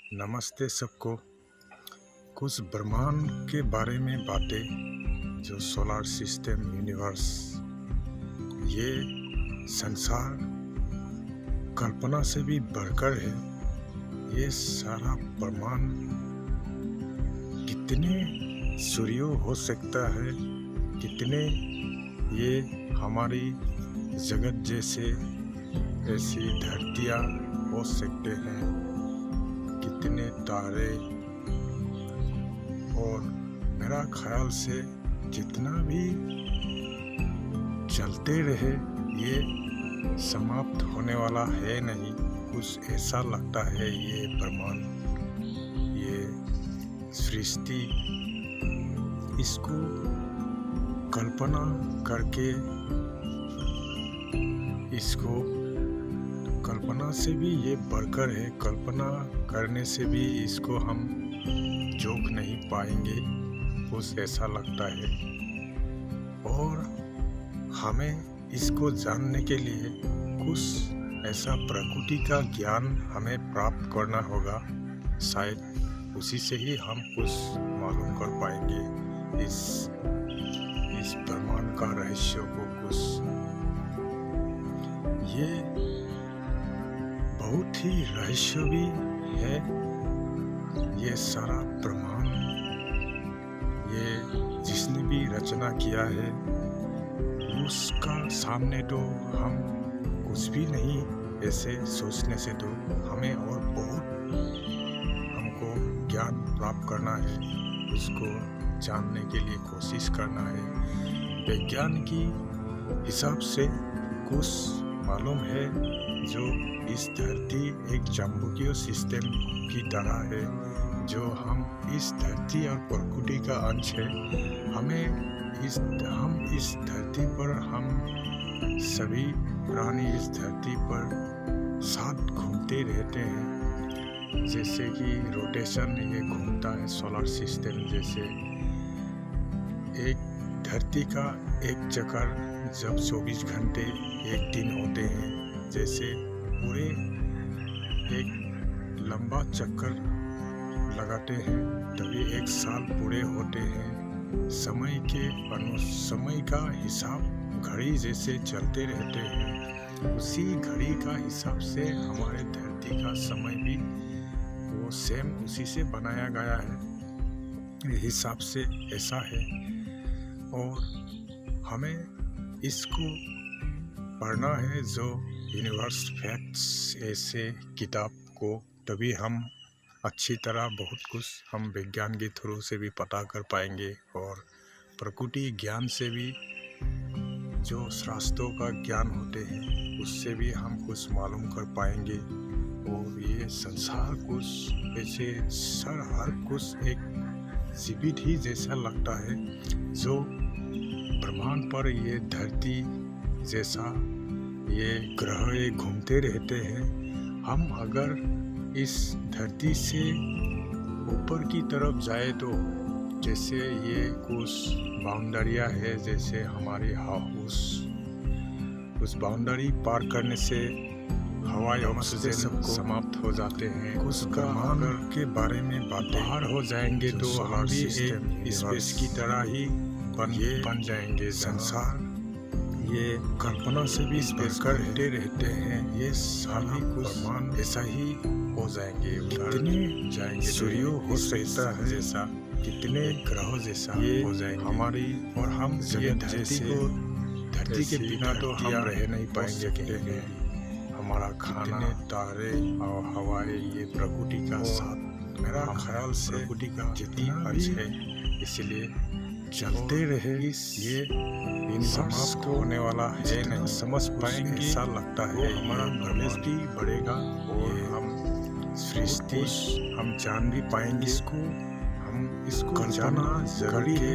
नमस्ते सबको। कुछ ब्रह्मांड के बारे में बातें, जो सोलर सिस्टम, यूनिवर्स, ये संसार कल्पना से भी बढ़कर है। ये सारा ब्रह्मांड कितने सूर्यों हो सकता है, कितने ये हमारी जगत जैसे ऐसी धरतियाँ हो सकते हैं, कितने तारे। और मेरा ख्याल से जितना भी चलते रहे ये समाप्त होने वाला है नहीं। कुछ ऐसा लगता है ये ब्रह्मांड, ये सृष्टि, इसको कल्पना करके, इसको कल्पना से भी ये बढ़कर है। कल्पना करने से भी इसको हम जोख नहीं पाएंगे, कुछ ऐसा लगता है। और हमें इसको जानने के लिए कुछ ऐसा प्रकृति का ज्ञान हमें प्राप्त करना होगा। शायद उसी से ही हम कुछ मालूम कर पाएंगे इस ब्रह्मांड का रहस्य को। कुछ ये बहुत ही रहस्य भी है। ये सारा ब्रह्मांड, ये जिसने भी रचना किया है उसका सामने तो हम कुछ भी नहीं। ऐसे सोचने से तो हमें और बहुत हमको ज्ञान प्राप्त करना है, उसको जानने के लिए कोशिश करना है। विज्ञान की हिसाब से कुछ मालूम है, जो इस धरती एक चुंबकीय सिस्टम की तरह है, जो हम इस धरती और प्रकृति का अंश है। हम इस धरती पर, हम सभी प्राणी इस धरती पर साथ घूमते रहते हैं। जैसे कि रोटेशन ये घूमता है सोलर सिस्टम जैसे। एक धरती का एक चक्कर जब 24 घंटे एक दिन होते हैं, जैसे पूरे एक लंबा चक्कर लगाते हैं तभी एक साल पूरे होते हैं। समय का हिसाब घड़ी जैसे चलते रहते हैं, उसी घड़ी का हिसाब से हमारे धरती का समय भी वो सेम उसी से बनाया गया है। हिसाब से ऐसा है। और हमें इसको पढ़ना है, जो यूनिवर्स फैक्ट्स ऐसे किताब को, तभी हम अच्छी तरह बहुत कुछ हम विज्ञान के थ्रू से भी पता कर पाएंगे। और प्रकृति ज्ञान से भी, जो शास्त्रों का ज्ञान होते हैं उससे भी हम कुछ मालूम कर पाएंगे। और ये संसार कुछ ऐसे हर कुछ एक जीवित ही जैसा लगता है, जो ब्रह्मांड पर ये धरती जैसा ये ग्रह ये घूमते रहते हैं। हम अगर इस धरती से ऊपर की तरफ जाए तो जैसे ये कुछ बाउंड्रियाँ है, जैसे हमारी हाउस, उस बाउंड्री पार करने से हवाई ऑक्सीजन सब समाप्त हो जाते हैं। कुछ ब्रह्मांड के बारे में बाहर हो जाएंगे तो हम भी एक स्पेस की तरह ही बन जाएंगे। संसार ये कल्पना से भी बढ़ते रहते हैं। ये सारी कुछ ब्रह्मांड ऐसा ही हो जाएंगे, कितने जाएंगे सूर्यों हो सकता है जैसा, कितने ग्रह जैसा ये हो जाएंगे हमारी। और हम ये धरती के बिना तो हम रह नहीं पाएंगे। हमारा खाना, तारे और हवाएं, ये प्रकृति का साथ, मेरा ख्याल से प्रकृति का जितना अंश है, इसलिए चलते रहे। ये समाप्त होने वाला है नहीं, समझ पाएंगे ऐसा लगता है। हमारा नॉलेज भी बढ़ेगा और हम सृष्टि हम जान भी पाएंगे। इसको कल्पना करके